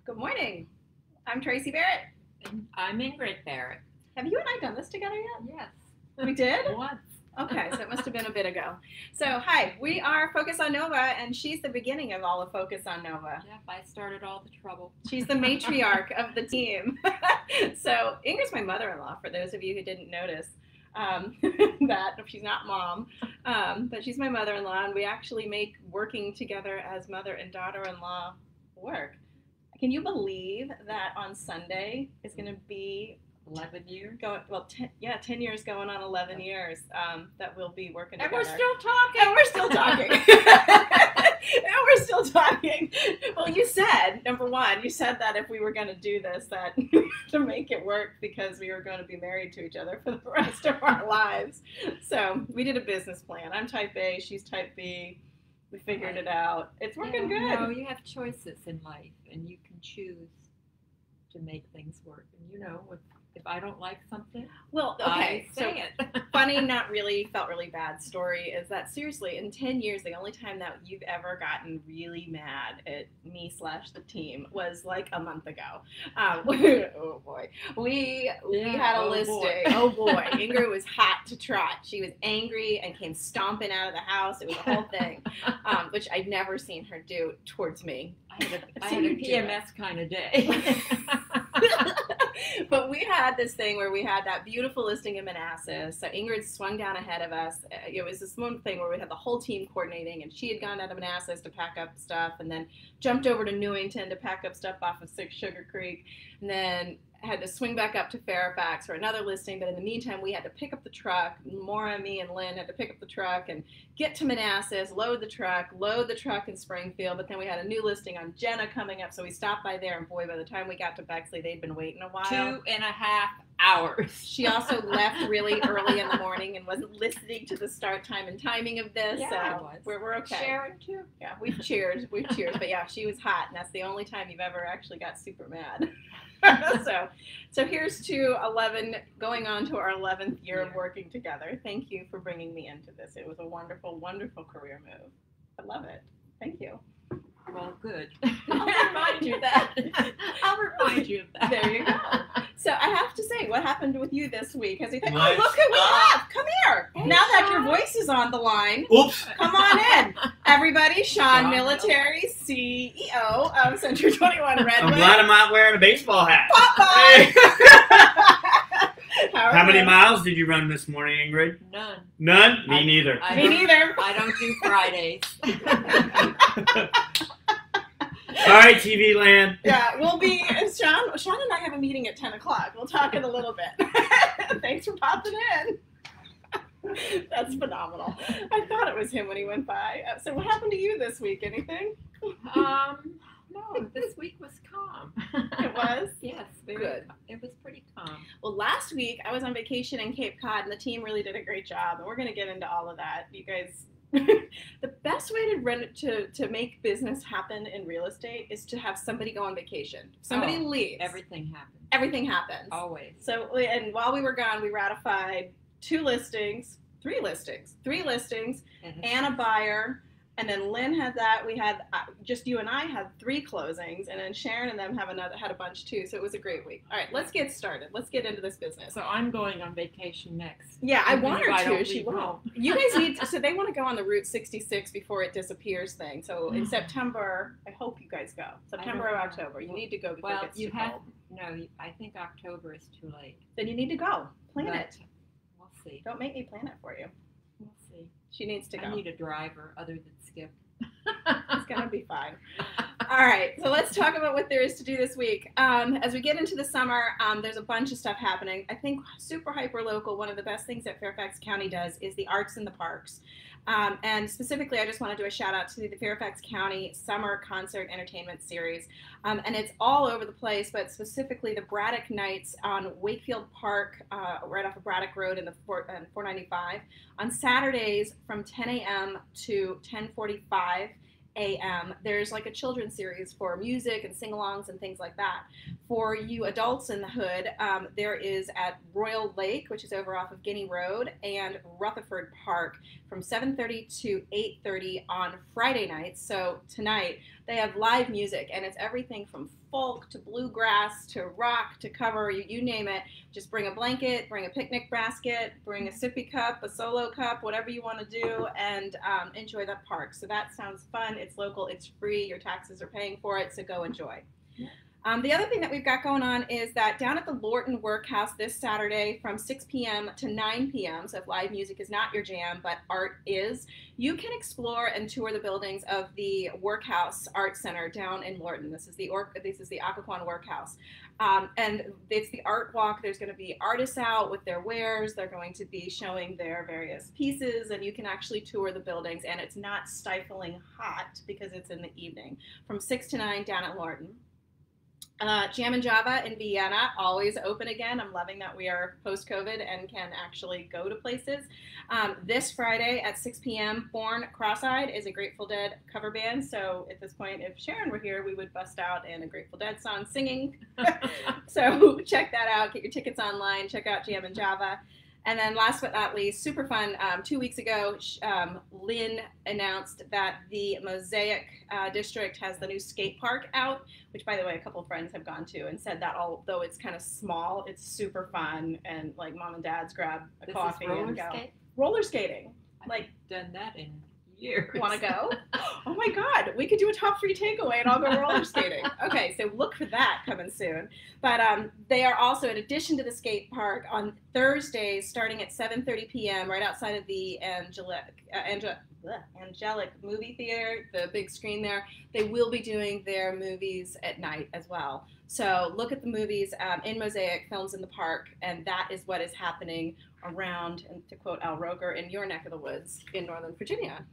Good morning. I'm Tracey Barrett. And I'm Ingrid Barrett. Have you and I done this together yet? Yes. We did? Once. Okay, so it must have been a bit ago. So, hi, we are Focus on Nova, and she's the beginning of all of Focus on Nova. Yep, I started all the trouble. She's the matriarch of the team. So, Ingrid's my mother-in-law, for those of you who didn't notice. That she's not mom, but she's my mother-in-law, and we actually make working together as mother and daughter-in-law work. Can you believe that on Sunday is going to be 11 years? 10 years going on 11 years that we'll be working And together. we're still talking. And we're still talking. And we're still talking. Well, you said, number one, you said that if we were going to do this, that to make it work because we were going to be married to each other for the rest of our lives. So we did a business plan. I'm type A, she's type B. We figured it out. It's working good. No, you have choices in life, and you can choose to make things work. And you know, if I don't like something, well, okay, I say it. Funny, not really, felt really bad story is that seriously, in 10 years, the only time that you've ever gotten really mad at me / the team was like a month ago. Oh boy, we had a listing. Boy. Oh boy, Ingrid was hot to trot. She was angry and came stomping out of the house. It was a whole thing, which I'd never seen her do towards me. I had a PMS kind of day. But we had this thing where we had that beautiful listing in Manassas. So Ingrid swung down ahead of us. It was this one thing where we had the whole team coordinating, and she had gone out of Manassas to pack up stuff and then jumped over to Newington to pack up stuff off of Sugar Creek, and then had to swing back up to Fairfax for another listing. But in the meantime, we had to pick up the truck. Maura, me, and Lynn had to pick up the truck and get to Manassas, load the truck in Springfield. But then we had a new listing on Jenna coming up, so we stopped by there. And boy, by the time we got to Bexley, they'd been waiting a while. 2.5 hours. She also left really early in the morning and wasn't listening to the start time and timing of this. Yeah, so I was. we're okay. Sharon too. Yeah, we've cheered. But yeah, she was hot, and that's the only time you've ever actually got super mad. So here's to 11, going on to our 11th year of working together. Thank you for bringing me into this. It was a wonderful, wonderful career move. I love it. Thank you. Well, good. I'll remind you of that. I'll remind you of that. There you go. So I have to say, what happened with you this week? As you think, Nice. oh, look who we have. Come here. Hey, Now that your Shawn. voice is on the line, Oops. come on in. Everybody, Shawn Shawn Milletary, CEO of Century 21 Redwood. I'm glad I'm not wearing a baseball hat. Popeye. Hey. How How many you? miles did you run this morning, Ingrid? None. None? Me neither. I Me don't- neither. I don't do Fridays. Sorry, TV land. Yeah, we'll be, Shawn and I have a meeting at 10 o'clock. We'll talk in a little bit. Thanks for popping in. That's phenomenal. I thought it was him when he went by. So what happened to you this week? Anything? No, this week was calm. It was? Yes, very Good. It was pretty calm. Well, last week I was on vacation in Cape Cod, and the team really did a great job, and we're going to get into all of that. You guys, the best way to make business happen in real estate is to have somebody go on vacation. If somebody leaves, Everything happens. everything happens. Always. So, and while we were gone, we ratified three listings, and a buyer. And then Lynn had that. We had just you and I had 3 closings, and then Sharon and them had a bunch too. So it was a great week. All right, let's get started. Let's get into this business. So I'm going on vacation next. Yeah, I Even want if her I to. don't She leave won't. home. You guys need to, so they want to go on the Route 66 before it disappears thing. So in Mm. September, I hope you guys go. September or know. October. You need to go before it Well, gets you too have cold. no. I think October is too late. Then you need to go. Plan But it. We'll see. Don't make me plan it for you. We'll see. She needs to go. I need a driver other than Skip. It's gonna be fine. All right, so let's talk about what there is to do this week. As we get into the summer, there's a bunch of stuff happening. I think super hyper local. One of the best things that Fairfax County does is the arts in the parks. And specifically, I just want to do a shout out to the Fairfax County Summer Concert Entertainment Series. And it's all over the place, but specifically the Braddock Nights on Wakefield Park, right off of Braddock Road in the 495, on Saturdays from 10 a.m. to 10:45 a.m. There's like a children's series for music and sing-alongs and things like that. For you adults in the hood, there is at Royal Lake, which is over off of Guinea Road, and Rutherford Park from 7:30 to 8:30 on Friday nights. So tonight, They have live music, and it's everything from folk to bluegrass to rock to cover, you name it. Just bring a blanket, bring a picnic basket, bring a sippy cup, a solo cup, whatever you want to do, and enjoy the park. So that sounds fun. It's local. It's free. Your taxes are paying for it, so go enjoy. The other thing that we've got going on is that down at the Lorton Workhouse this Saturday from 6 p.m. to 9 p.m., so if live music is not your jam, but art is, you can explore and tour the buildings of the Workhouse Art Center down in Lorton. This is the Occoquan Workhouse. And it's the art walk. There's going to be artists out with their wares. They're going to be showing their various pieces, and you can actually tour the buildings, and it's not stifling hot because it's in the evening. From 6 to 9 down at Lorton. Jam and Java in Vienna, always open again. I'm loving that we are post-COVID and can actually go to places. This Friday at 6 p.m., Born Cross-Eyed is a Grateful Dead cover band. So at this point, if Sharon were here, we would bust out in a Grateful Dead song singing. So check that out. Get your tickets online. Check out Jam and Java. And then last but not least, super fun, 2 weeks ago, Lynn announced that the Mosaic District has the new skate park out, which, by the way, a couple of friends have gone to and said that although it's kind of small, it's super fun, and like mom and dad's grab a coffee and go. Roller skating. I've done that in years. Want to go? Oh my God, we could do a top 3 takeaway and I'll go roller skating. Okay, so look for that coming soon. But they are also, in addition to the skate park, on Thursdays starting at 7:30 p.m. right outside of the Angelic Movie Theater, the big screen there, they will be doing their movies at night as well. So look at the movies in Mosaic, Films in the Park, and that is what is happening around, and to quote Al Roker, in your neck of the woods in Northern Virginia.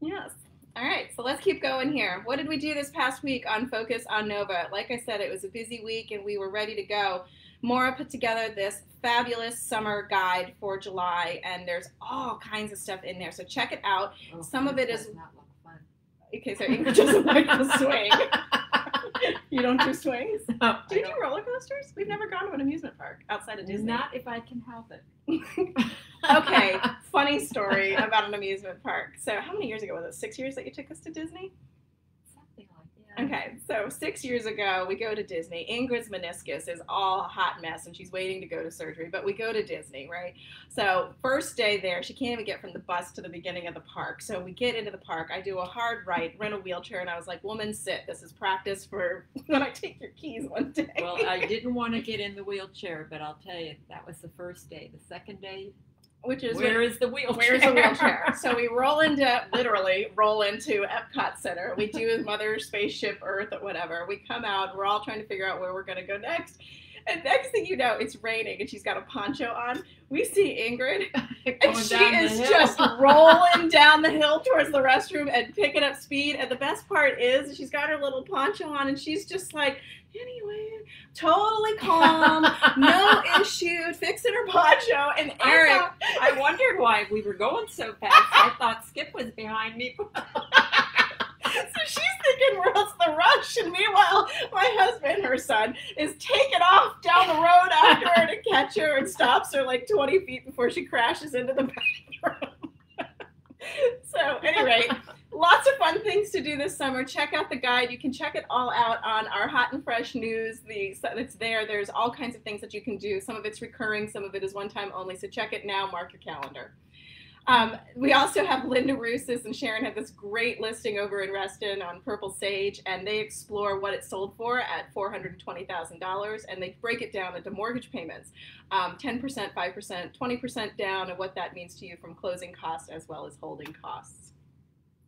Yes. All right, so let's keep going here. What did we do this past week on Focus on Nova? Like I said, it was a busy week and we were ready to go. Maura put together this fabulous summer guide for July, and there's all kinds of stuff in there, so check it out. Oh, some of it is not look fun. Okay, so Ingrid doesn't like the swing. You don't do swings? No, Do you do roller coasters? We've never gone to an amusement park outside of Disney. Not if I can help it. Okay, funny story about an amusement park. So how many years ago was it? 6 years that you took us to Disney? Something like that. Okay, so 6 years ago, we go to Disney. Ingrid's meniscus is all a hot mess, and she's waiting to go to surgery, but we go to Disney, right? So first day there, she can't even get from the bus to the beginning of the park. So we get into the park. I do a hard right, rent a wheelchair, and I was like, woman, sit. This is practice for when I take your keys one day. Well, I didn't want to get in the wheelchair, but I'll tell you, that was the first day. The second day, which is where is the wheelchair? Where's the wheelchair? So we literally roll into Epcot Center. We do Mother Spaceship Earth or whatever. We come out. We're all trying to figure out where we're going to go next. And next thing you know, it's raining and she's got a poncho on. We see Ingrid, and she is just rolling down the hill towards the restroom and picking up speed. And the best part is she's got her little poncho on and she's just like, anyway, totally calm, no issue, fixing her poncho. And Eric, I wondered why we were going so fast. I thought Skip was behind me. So she's thinking, what's the rush? And meanwhile, my husband, her son, is taking off down the road after her to catch her and stops her like 20 feet before she crashes into the bathroom. So anyway, lots of fun things to do this summer. Check out the guide. You can check it all out on our Hot and Fresh News. It's there. There's all kinds of things that you can do. Some of it's recurring. Some of it is one time only. So check it now. Mark your calendar. We also have Linda Roussis and Sharon had this great listing over in Reston on Purple Sage, and they explore what it sold for at $420,000, and they break it down into mortgage payments, 10%, 5%, 20% down, and what that means to you from closing costs as well as holding costs.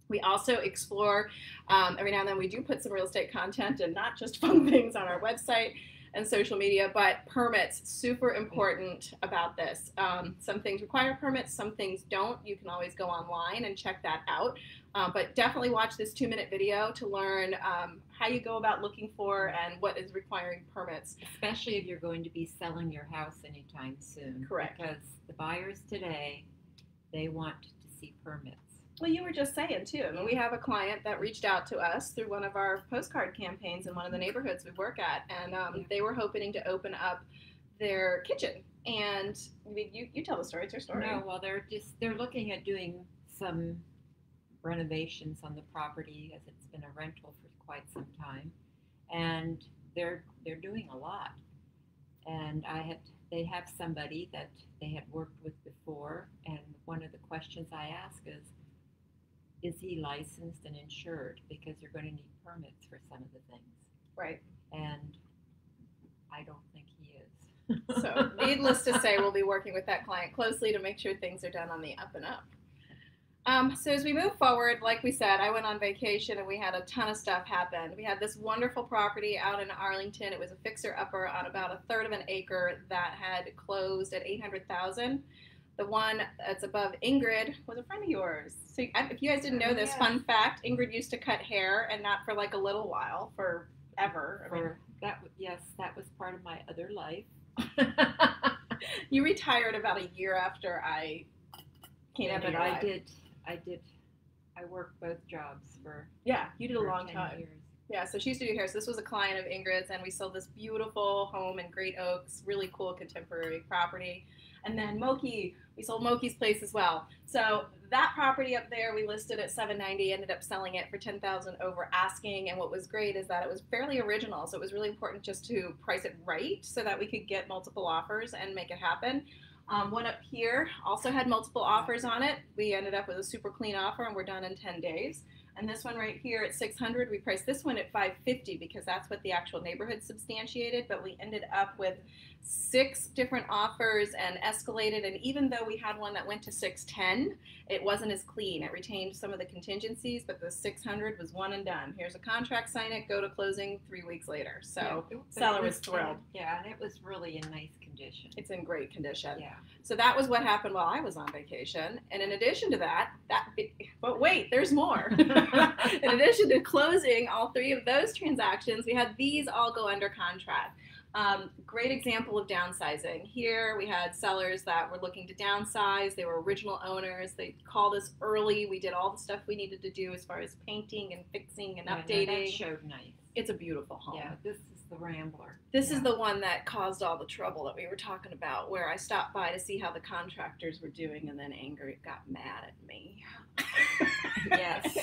We also explore, every now and then we do put some real estate content and not just fun things on our website and social media, but permits, super important about this. Some things require permits, some things don't. You can always go online and check that out. But definitely watch this 2-minute video to learn how you go about looking for and what is requiring permits. Especially if you're going to be selling your house anytime soon. Correct. Because the buyers today, they want to see permits. Well, you were just saying, too. I mean, we have a client that reached out to us through one of our postcard campaigns in one of the neighborhoods we work at, and they were hoping to open up their kitchen. And I mean, you tell the story. It's your story. No, well, they're looking at doing some renovations on the property, as it's been a rental for quite some time, and they're doing a lot. And they have somebody that they had worked with before, and one of the questions I ask is he licensed and insured? Because you're going to need permits for some of the things. Right. And I don't think he is. So needless to say, we'll be working with that client closely to make sure things are done on the up and up. So as we move forward, like we said, I went on vacation and we had a ton of stuff happen. We had this wonderful property out in Arlington. It was a fixer-upper on about a third of an acre that had closed at $800,000. The one that's above Ingrid was a friend of yours. So if you guys didn't know this, fun fact, Ingrid used to cut hair, and not for like a little while, forever. Yes, that was part of my other life. You retired about a year after I came into your life. I worked both jobs for you did a long 10 time. years. Yeah, so she used to do hair. So this was a client of Ingrid's, and we sold this beautiful home in Great Oaks, really cool contemporary property. And then Moki, we sold Moki's place as well. So that property up there, we listed at $790, ended up selling it for $10,000 over asking. And what was great is that it was fairly original. So it was really important just to price it right so that we could get multiple offers and make it happen. One up here also had multiple offers on it. We ended up with a super clean offer, and we're done in 10 days. And this one right here at $600, we priced this one at $550 because that's what the actual neighborhood substantiated. But we ended up with 6 different offers and escalated. And even though we had one that went to $610, it wasn't as clean. It retained some of the contingencies, but the $600 was one and done. Here's a contract, sign it, go to closing 3 weeks later. So seller was thrilled. Yeah, and it was really in nice condition. It's in great condition. Yeah. So that was what happened while I was on vacation. And in addition to that, but wait, there's more. In addition to closing all 3 of those transactions, we had these all go under contract. Great example of downsizing. Here we had sellers that were looking to downsize. They were original owners. They called us early. We did all the stuff we needed to do as far as painting and fixing and updating. No, that showed nice. It's a beautiful home. Yeah, this is the Rambler. This is the one that caused all the trouble that we were talking about, where I stopped by to see how the contractors were doing, and then Ingrid got mad at me. Yes.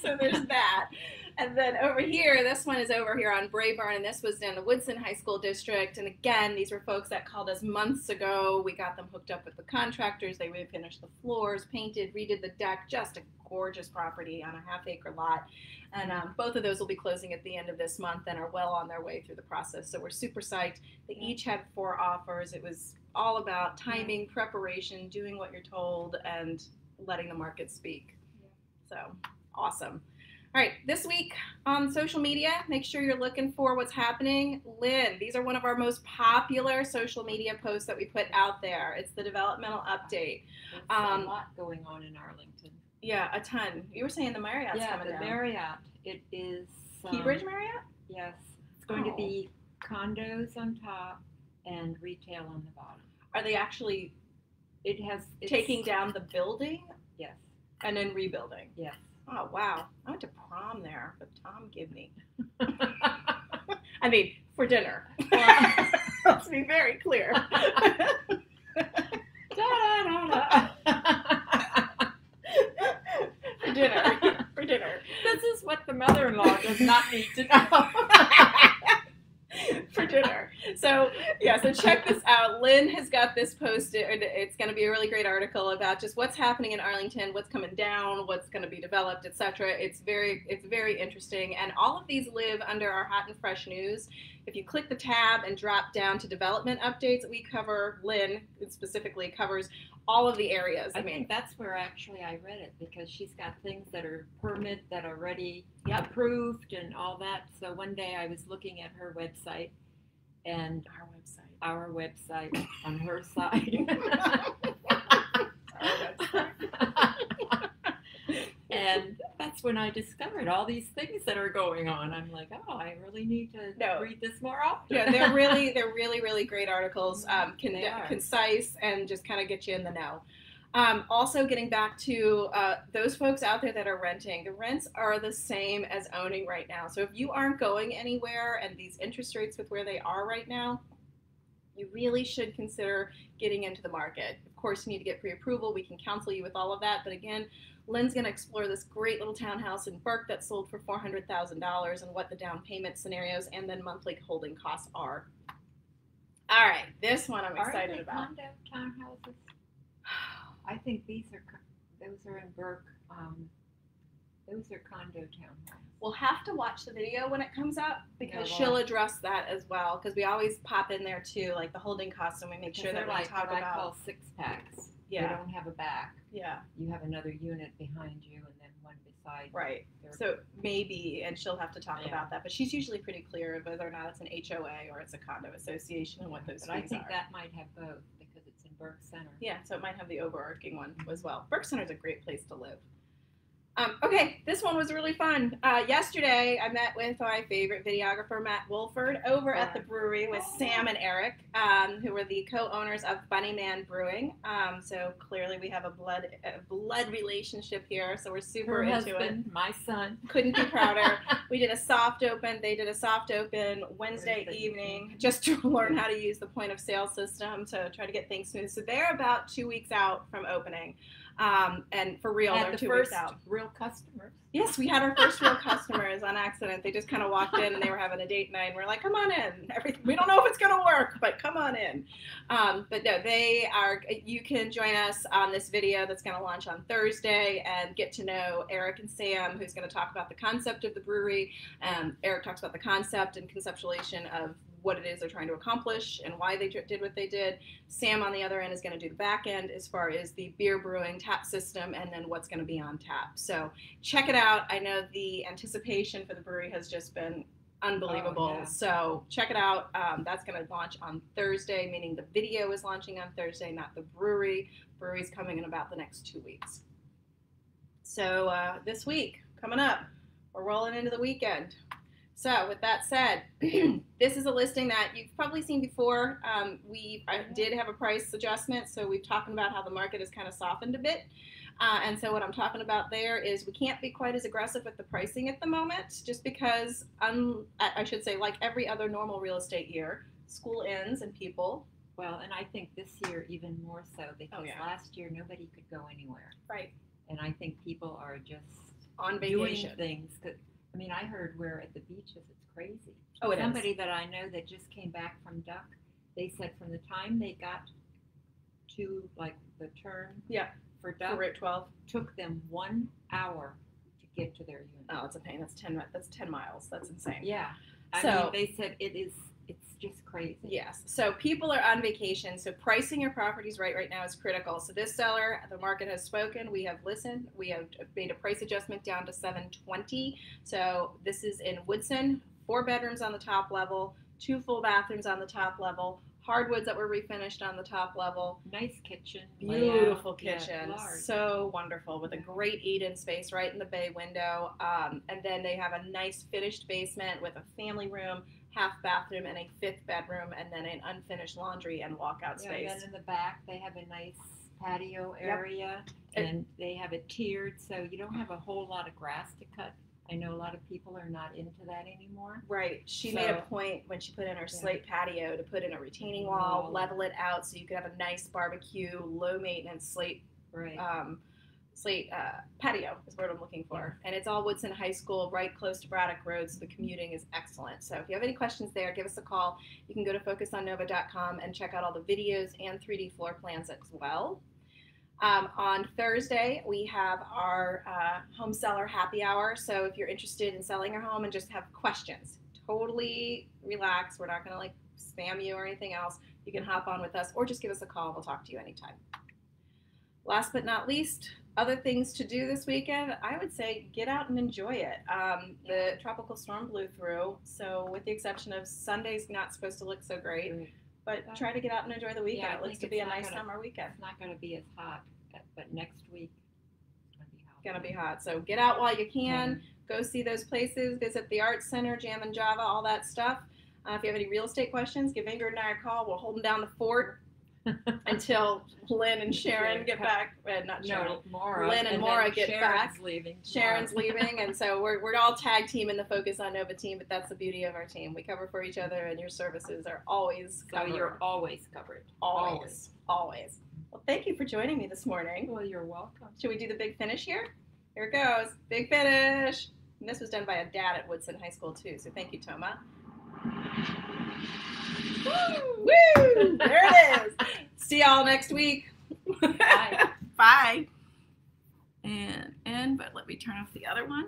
So there's that. And then over here, this one is over here on Brayburn, and this was in the Woodson High School District. And again, these were folks that called us months ago. We got them hooked up with the contractors. They would finish the floors, painted, redid the deck. Just a gorgeous property on a half-acre lot. And both of those will be closing at the end of this month and are well on their way through the process. So we're super psyched. They each had 4 offers. It was all about timing, preparation, doing what you're told, and letting the market speak. So awesome. All right, this week on social media, make sure you're looking for what's happening. Lynn, these are one of our most popular social media posts that we put out there. It's the developmental update. There's a lot going on in Arlington. Yeah, a ton. You were saying the Marriott's coming down. Yeah, the Marriott. It is... Keybridge Marriott? Yes. It's going to be condos on top and retail on the bottom. Are they actually taking down the building? Yes. And then rebuilding? Yes. Oh, wow. I went to prom there, but Tom gave me. I mean, for dinner. Let's be very clear. For dinner. This is what the mother-in-law does not need to know. For dinner. So check this out. Lynn has got this posted. It's going to be a really great article about just what's happening in Arlington, what's coming down, what's going to be developed, etc. It's very interesting, and all of these live under our hot and fresh news. If you click the tab and drop down to development updates, we cover, Lynn specifically covers all of the areas. I think that's where actually I read it, because she's got things that are that are already approved and all that. So one day I was looking at her website, and our website on her side. And that's when I discovered all these things that are going on. I'm like, oh, I really need to read this more often. Yeah, they're really great articles, concise, and just kind of get you in the know. Also, getting back to those folks out there that are renting, the rents are the same as owning right now. So if you aren't going anywhere, and these interest rates with where they are right now, you really should consider getting into the market. Of course, you need to get pre-approval. We can counsel you with all of that. But again, Lynn's going to explore this great little townhouse in Burke that sold for $400,000 and what the down payment scenarios and then monthly holding costs are. All right, this one I'm excited about. Condo townhouses? I think those are in Burke. Those are condo townhouses. We'll have to watch the video when it comes up because Yeah, she'll address that as well. Because we always pop in there too, like the holding costs, and we make sure that we like talk what about. I call 6-packs. Yeah. They don't have a back. Yeah. You have another unit behind you, and then one beside. Right. So maybe, and she'll have to talk about that. But she's usually pretty clear of whether or not it's an HOA or it's a condo association and what those fees are. But I think that might have both because it's in Burke Center. Yeah, so it might have the overarching one as well. Burke Center is a great place to live. Okay, this one was really fun. Yesterday, I met with my favorite videographer, Matt Wolford, over at the brewery with Sam and Eric, who were the co-owners of Bunnyman Brewing. So clearly we have a blood relationship here, so we're super Her into husband, it. my son. Couldn't be prouder. We did a soft open. They did a soft open Wednesday evening just to learn how to use the point of sale system to try to get things smooth. So they're about 2 weeks out from opening. And for real, they're 2 weeks out. Real customers. Yes, we had our first real customers on accident. They just kind of walked in and they were having a date night. And we're like, come on in. We don't know if it's going to work, but come on in. But no, they are. You can join us on this video that's going to launch on Thursday and get to know Eric and Sam, who's going to talk about the concept of the brewery. Eric talks about the concept and conceptualization of what it is they're trying to accomplish and why they did what they did. Sam on the other end is going to do the back end as far as the beer brewing tap system and then what's going to be on tap. So check it out. I know the anticipation for the brewery has just been unbelievable. Oh, yeah. So check it out. That's going to launch on Thursday, meaning the video is launching on Thursday, not the brewery. Brewery's coming in about the next 2 weeks. So this week, coming up, we're rolling into the weekend. So with that said, this is a listing that you've probably seen before. I did have a price adjustment, so we've talked about how the market has kind of softened a bit. And so what I'm talking about there is we can't be quite as aggressive with the pricing at the moment, just because, I should say, like every other normal real estate year, school ends and people. Well, and I think this year even more so because last year nobody could go anywhere. Right. And I think people are just on vacation. Doing things. I mean, I heard where at the beaches it's crazy. Oh, it Somebody that I know that just came back from Duck, they said from the time they got to like the turn for Duck, for Route 12, took them 1 hour to get to their unit. Oh, it's a pain. That's 10 miles. That's insane. Yeah. I mean, they said it's just crazy. Yes. So people are on vacation. So pricing your properties right now is critical. So this seller, the market has spoken. We have listened. We have made a price adjustment down to $720. So this is in Woodson, 4 bedrooms on the top level, 2 full bathrooms on the top level, hardwoods that were refinished on the top level. Nice kitchen. Beautiful kitchen. So wonderful with a great eat-in space right in the bay window. And then they have a nice finished basement with a family room, half bathroom, and a 5th bedroom, and then an unfinished laundry and walkout space. And then in the back they have a nice patio area, and they have it tiered, so you don't have a whole lot of grass to cut. I know a lot of people are not into that anymore. Right. She made a point when she put in her slate patio to put in a retaining wall, level it out so you could have a nice barbecue, low maintenance slate. Right. Patio is what I'm looking for. And it's all Woodson High School, right close to Braddock Road, so the commuting is excellent. So if you have any questions there, give us a call. You can go to focusonnova.com and check out all the videos and 3D floor plans as well. On Thursday, we have our home seller happy hour. So if you're interested in selling your home and just have questions, totally relax. We're not going to like spam you or anything else. You can hop on with us or just give us a call. We'll talk to you anytime. Last but not least, other things to do this weekend, I would say get out and enjoy it. The tropical storm blew through, so with the exception of Sunday's not supposed to look so great, but try to get out and enjoy the weekend. It looks to be a nice summer weekend. It's not going to be as hot, but next week it's going to be hot. So get out while you can. Go see those places. Visit the Arts Center, Jam and Java, all that stuff. If you have any real estate questions, give Ingrid and I a call. We're holding down the fort until Lynn and Sharon get back. Not Sharon. Maura. Lynn and Maura get back. Leaving. Sharon's leaving, and so we're all tag team in the Focus on Nova team, but that's the beauty of our team. We cover for each other, and your services are always covered. So you're always covered. Always. Well, thank you for joining me this morning. Well, you're welcome. Should we do the big finish here? Here it goes. Big finish. And this was done by a dad at Woodson High School, too. So thank you, Toma. Woo! Woo! There it is. See y'all next week. Bye. Bye. And end, but let me turn off the other one.